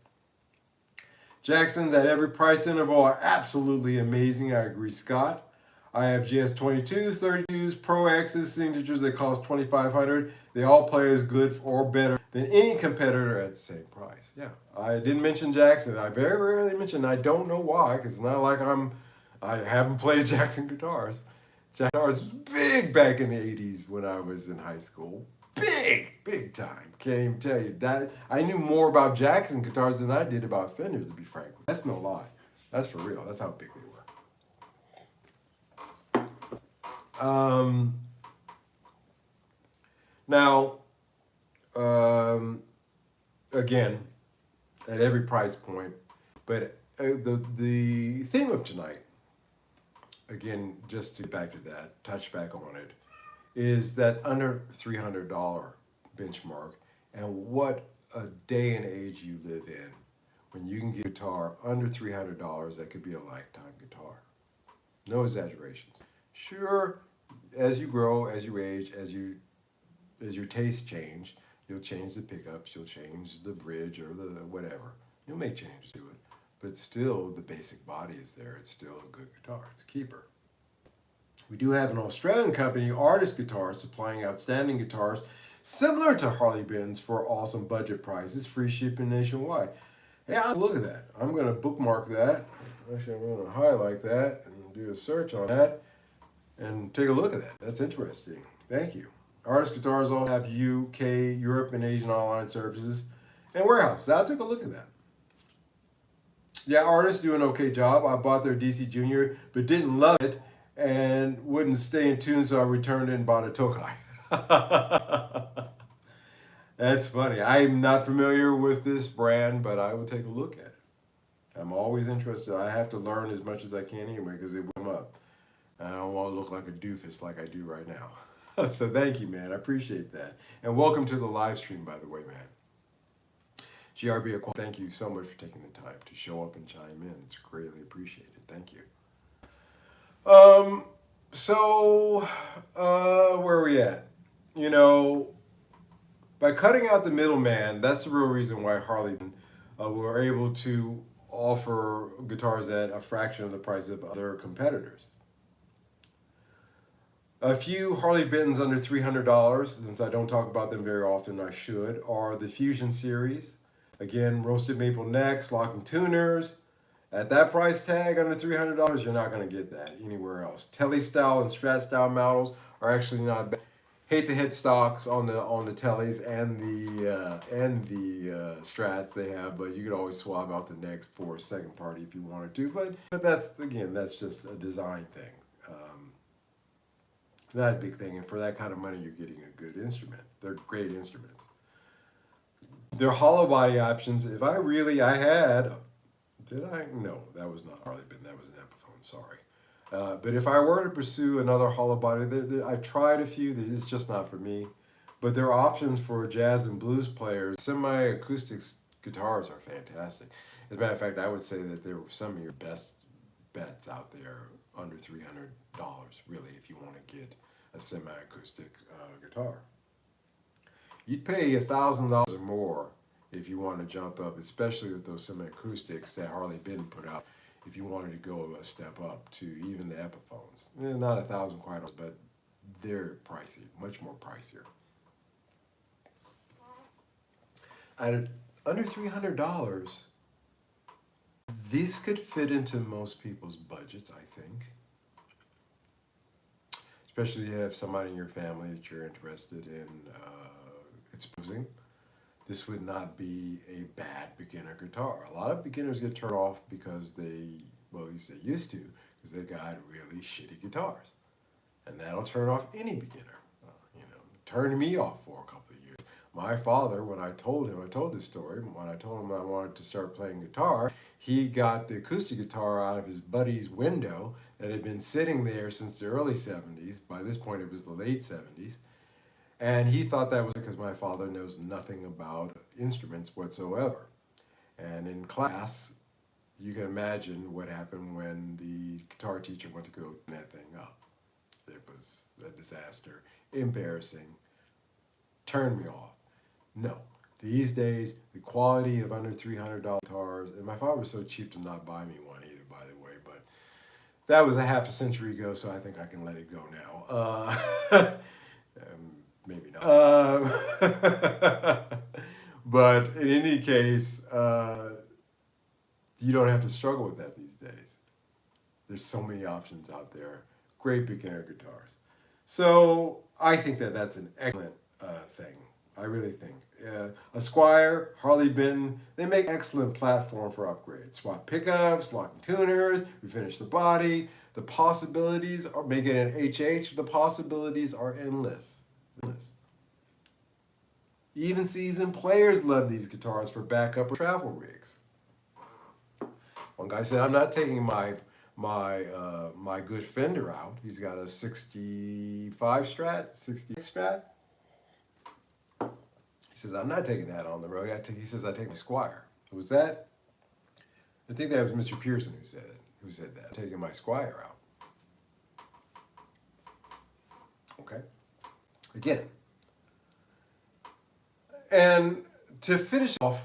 [SPEAKER 1] Jacksons at every price interval are absolutely amazing. I agree, Scott. I have GS22s, 32s, Pro X's, signatures that cost $2,500. They all play as good or better than any competitor at the same price. Yeah, I didn't mention Jackson. I very rarely mention. I don't know why, because it's not like I haven't played Jackson guitars. Jackson guitars was big back in the 80s when I was in high school. Big time. Can't even tell you that. I knew more about Jackson guitars than I did about Fenders, to be frank. That's no lie. That's for real. That's how big they were. Now, again, at every price point, but the theme of tonight, again, just to get back to that, touch back on it, is that under $300 benchmark, and what a day and age you live in when you can get a guitar under $300 that could be a lifetime guitar. No exaggerations. Sure, as you grow, as you age, as your tastes change, you'll change the pickups, you'll change the bridge or the whatever. You'll make changes to it, but still the basic body is there. It's still a good guitar. It's a keeper. We do have an Australian company, Artist Guitars, supplying outstanding guitars similar to Harley Benton's for awesome budget prices, free shipping nationwide. Yeah, look at that. I'm going to bookmark that. Actually, I'm going to highlight that and do a search on that and take a look at that. That's interesting. Thank you. Artist Guitars all have UK, Europe, and Asian online services and warehouses. I took a look at that. Yeah, Artists do an okay job. I bought their DC Junior, but didn't love it and wouldn't stay in tune, so I returned it and bought a Tokai. That's funny. I'm not familiar with this brand, but I will take a look at it. I'm always interested. I have to learn as much as I can anyway because they warm up. And I don't want to look like a doofus like I do right now. So thank you, man. I appreciate that. And welcome to the live stream, by the way, man. GRB, thank you so much for taking the time to show up and chime in. It's greatly appreciated. Thank you. Where are we at? You know, by cutting out the middleman, that's the real reason why Harley were able to offer guitars at a fraction of the price of other competitors. A few Harley Bentons under $300, since I don't talk about them very often, I should, are the Fusion series. Again, roasted maple necks, locking tuners. At that price tag, under $300, you're not going to get that anywhere else. Telly style and Strat style models are actually not bad. Hate the headstocks on the Tellys and the Strats they have, but you could always swap out the necks for a second party if you wanted to. But that's, again, that's just a design thing. Not a big thing, and for that kind of money, you're getting a good instrument. They're great instruments. They're hollow body options. If I had, did I? No, that was not Harley Benton. That was an Epiphone. Sorry. But if I were to pursue another hollow body, I've tried a few. It's just not for me. But there are options for jazz and blues players. Semi-acoustic guitars are fantastic. As a matter of fact, I would say that they're some of your best bets out there under $300, really, if you want to get a semi-acoustic guitar. You'd pay $1,000 or more if you want to jump up, especially with those semi-acoustics that Harley Benton put out, if you wanted to go a step up to even the Epiphones. They're not $1,000 quite, but they're pricey, much more pricier. At under $300, these could fit into most people's budgets, I think. Especially if you have somebody in your family that you're interested in exposing. This would not be a bad beginner guitar. A lot of beginners get turned off because at least they used to, because they got really shitty guitars. And that'll turn off any beginner. Turned me off for a couple of years. My father, when I told this story, when I told him I wanted to start playing guitar, he got the acoustic guitar out of his buddy's window that had been sitting there since the early 70s. By this point, it was the late 70s. And he thought that was because my father knows nothing about instruments whatsoever. And in class, you can imagine what happened when the guitar teacher went to go turn that thing up. It was a disaster, embarrassing, turned me off. No. These days, the quality of under $300 guitars, and my father was so cheap to not buy me one either, by the way, but that was a half a century ago, so I think I can let it go now. Maybe not. But in any case, you don't have to struggle with that these days. There's so many options out there. Great beginner guitars. So I think that that's an excellent thing. I really think. A Squier, Harley Benton, they make excellent platform for upgrades. Swap pickups, locking tuners, refinish the body. The possibilities are, make it an HH, the possibilities are endless. Even seasoned players love these guitars for backup or travel rigs. One guy said, I'm not taking my good Fender out. He's got a 65 Strat, 60 Strat. He says, I'm not taking that on the road. He says, I take my Squier. Who was that? I think that was Mr. Pearson who said that. I'm taking my Squier out. Okay. Again. And to finish off,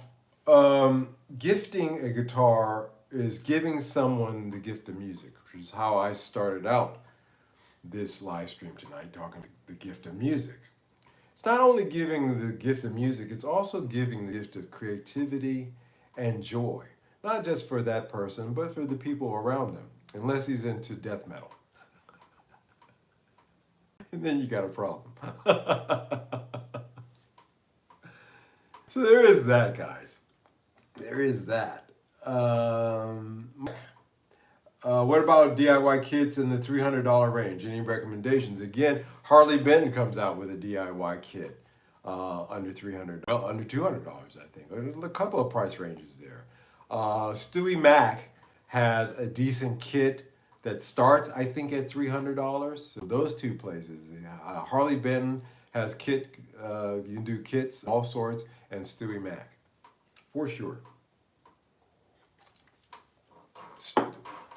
[SPEAKER 1] gifting a guitar is giving someone the gift of music, which is how I started out this live stream tonight, talking the gift of music. It's not only giving the gift of music, it's also giving the gift of creativity and joy. Not just for that person, but for the people around them, unless he's into death metal. And then you got a problem. So there is that, guys. There is that. What about DIY kits in the $300 range? Any recommendations? Again, Harley Benton comes out with a DIY kit under $300, well, under $200, I think. A couple of price ranges there. Stewie Mac has a decent kit that starts, I think, at $300. So those two places. Harley Benton has kit. You can do kits, all sorts, and Stewie Mac, for sure.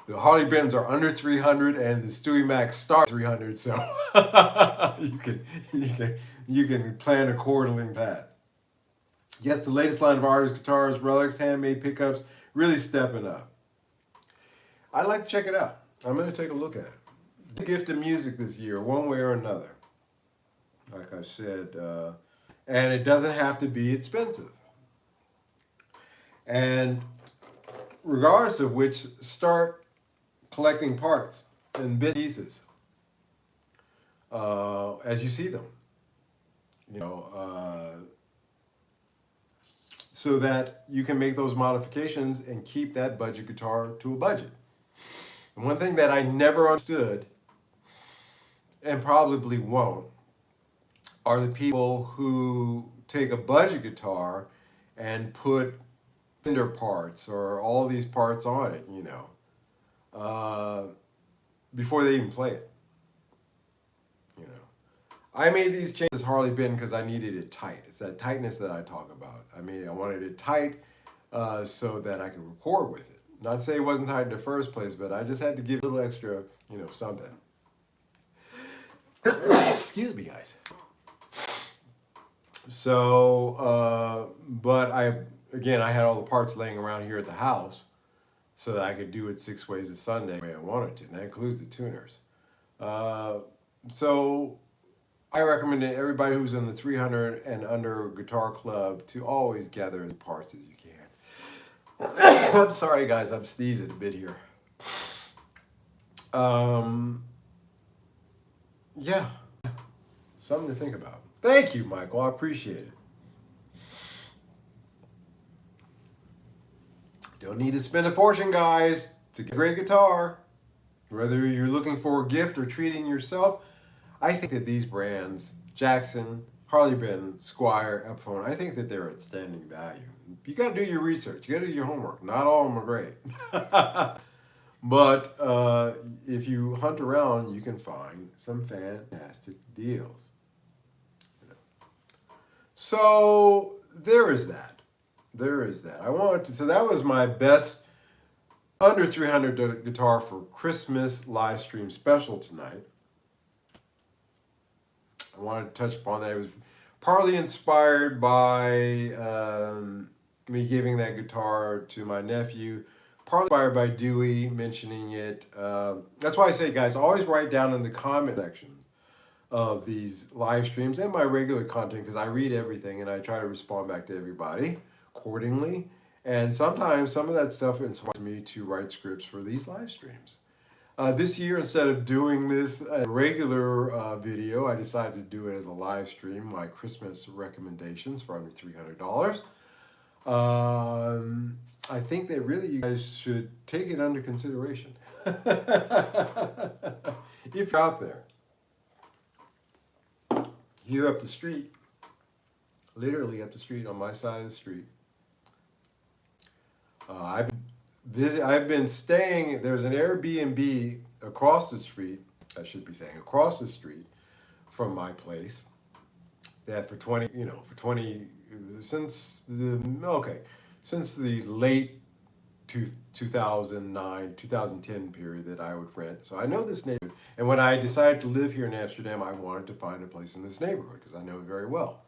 [SPEAKER 1] The Harley Benz are under 300 and the Stewie Mac start 300, so you can plan accordingly to that. Yes, the latest line of artist guitars, relics, handmade pickups, really stepping up. I'd like to check it out. I'm going to take a look at it. The gift of music this year, one way or another. Like I said, and it doesn't have to be expensive. And regardless of which, start collecting parts and bit pieces as you see them, so that you can make those modifications and keep that budget guitar to a budget. And one thing that I never understood, and probably won't, are the people who take a budget guitar and put fender parts or all these parts on it, before they even play it. I made these changes Harley Benton because I needed it tight. It's that tightness that I talk about. I wanted it tight so that I could record with it. Not to say it wasn't tight in the first place, but I just had to give a little extra, something. Excuse me, guys. So, but I had all the parts laying around here at the house so that I could do it 6 ways a Sunday the way I wanted to, and that includes the tuners. So I recommend everybody who's in the 300 and under guitar club to always gather as parts as you can. I'm sorry, guys, I'm sneezing a bit here. Yeah, something to think about. Thank you, Michael. I appreciate it. Don't need to spend a fortune, guys, to get a great guitar. Whether you're looking for a gift or treating yourself, I think that these brands, Jackson, Harley Benton, Squier, Epiphone, I think that they're outstanding value. You got to do your research. You got to do your homework. Not all of them are great. But if you hunt around, you can find some fantastic deals. So there is that. So that was my best under $300 guitar for Christmas live stream special tonight. I wanted to touch upon that. It was partly inspired by me giving that guitar to my nephew, partly inspired by Dewey mentioning it. That's why I say, guys, always write down in the comment section of these live streams and my regular content, because I read everything and I try to respond back to everybody accordingly. And sometimes some of that stuff inspires me to write scripts for these live streams. This year, instead of doing this as a regular video, I decided to do it as a live stream, my Christmas recommendations for under $300. I think that really you guys should take it under consideration. If you're out there. Here up the street, literally up the street, on my side of the street, I've been staying. There's an Airbnb across the street. I should be saying across the street from my place. That since the late 2009, 2010 period that I would rent. So I know this neighborhood. And when I decided to live here in Amsterdam, I wanted to find a place in this neighborhood because I know it very well.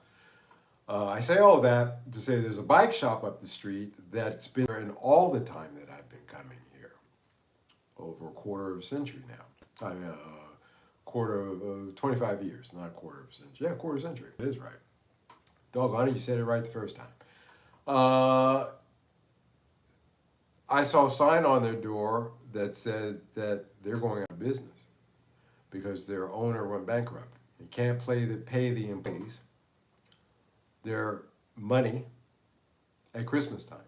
[SPEAKER 1] I say all that to say there's a bike shop up the street that's been there in all the time that I've been coming here, over a quarter of a century now. quarter of 25 years, not a quarter of a century. Yeah, quarter century. It is right. Doggone it, you said it right the first time. I saw a sign on their door that said that they're going out of business because their owner went bankrupt. They can't pay the employees their money at Christmas time.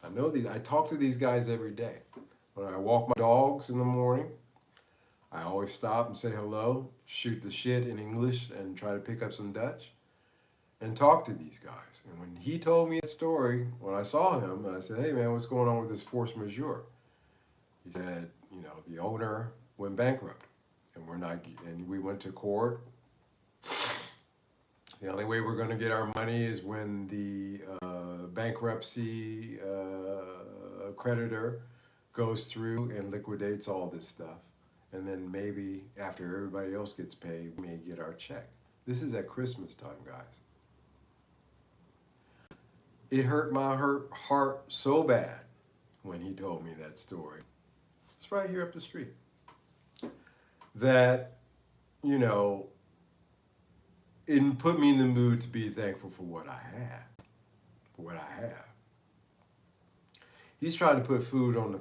[SPEAKER 1] I know these. I talk to these guys every day. When I walk my dogs in the morning, I always stop and say hello, shoot the shit in English, and try to pick up some Dutch, and talk to these guys. And when he told me that story, when I saw him, I said, "Hey man, what's going on with this force majeure?" He said, "You know, the owner went bankrupt, and we went to court. The only way we're going to get our money is when the bankruptcy creditor goes through and liquidates all this stuff. And then maybe after everybody else gets paid, we may get our check." This is at Christmas time, guys. It hurt my heart so bad when he told me that story. It's right here up the street. That, you know, it put me in the mood to be thankful for what I have. For what I have. He's trying to put food on the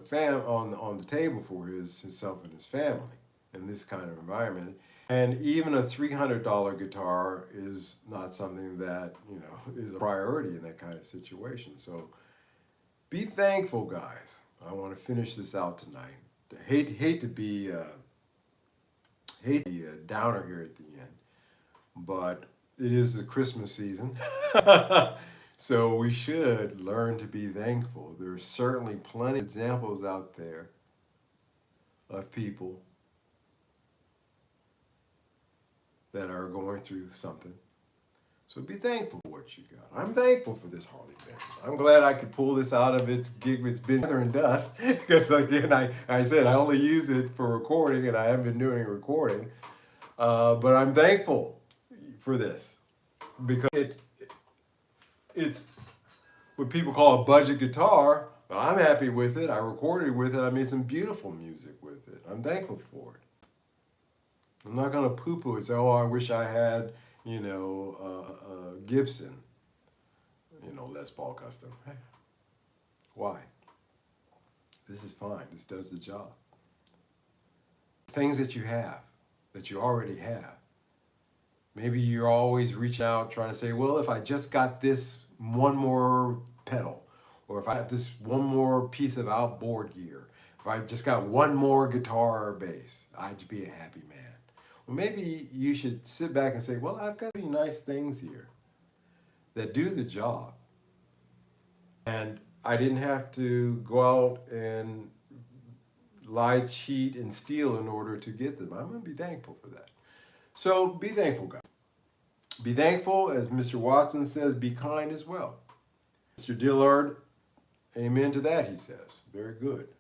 [SPEAKER 1] table for himself and his family in this kind of environment. And even a $300 guitar is not something that, you know, is a priority in that kind of situation. So be thankful, guys. I want to finish this out tonight. Hate to be a downer here at the end, but it is the Christmas season. So we should learn to be thankful. There's certainly plenty of examples out there of people that are going through something. So be thankful for what you got. I'm thankful for this Harley Benton. I'm glad I could pull this out of its gig. It's been leather and dust because again, I said I only use it for recording and I haven't been doing recording. But I'm thankful for this because it's what people call a budget guitar. But I'm happy with it. I recorded with it. I made some beautiful music with it. I'm thankful for it. I'm not going to poo-poo and say, "Oh, I wish I had, you know, Gibson, you know, Les Paul Custom." Hey, why? This is fine. This does the job. Things that you have, that you already have. Maybe you're always reaching out trying to say, "Well, if I just got this one more pedal, or if I had this one more piece of outboard gear, if I just got one more guitar or bass, I'd be a happy man." Well, maybe you should sit back and say, "Well, I've got pretty nice things here that do the job. And I didn't have to go out and lie, cheat, and steal in order to get them." I'm going to be thankful for that. So be thankful, guys. Be thankful, as Mr. Watson says, be kind as well. Mr. Dillard, amen to that, he says. Very good.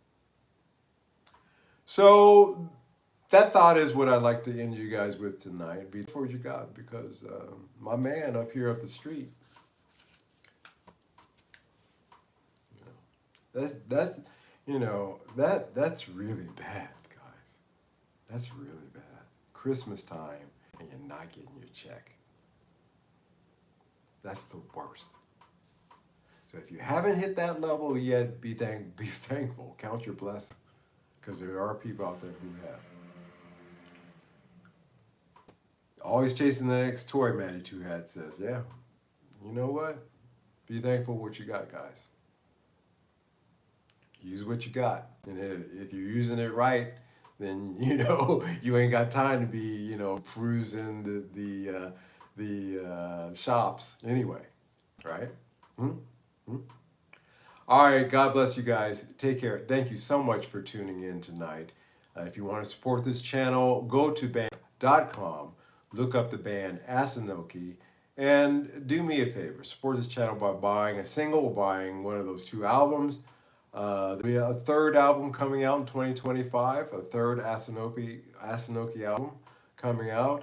[SPEAKER 1] So that thought is what I'd like to end you guys with tonight. Be thankful for what you got, because my man up here up the street, that's really bad, guys. That's really bad. Christmas time and you're not getting your check. That's the worst. So if you haven't hit that level yet, be thankful. Count your blessings, because there are people out there who have. Always chasing the next toy, Matty Two Hats says. Yeah, you know what? Be thankful for what you got, guys. Use what you got. And if you're using it right, then, you know, you ain't got time to be, you know, perusing the shops anyway, right? All right, God bless you guys. Take care. Thank you so much for tuning in tonight. If you want to support this channel, go to bandcamp.com, look up the band Asanoki, and do me a favor. Support this channel by buying a single, buying one of those 2 albums. There'll be a 3rd album coming out in 2025, a 3rd Asanoki album coming out,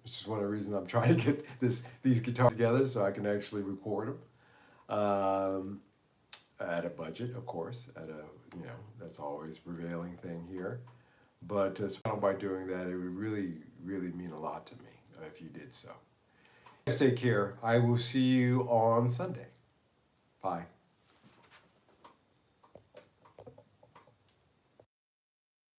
[SPEAKER 1] which is one of the reasons I'm trying to get these guitars together so I can actually record them. At a budget, of course, that's always a prevailing thing here. But by doing that, it would really, really mean a lot to me if you did so. Take care. I will see you on Sunday. Bye.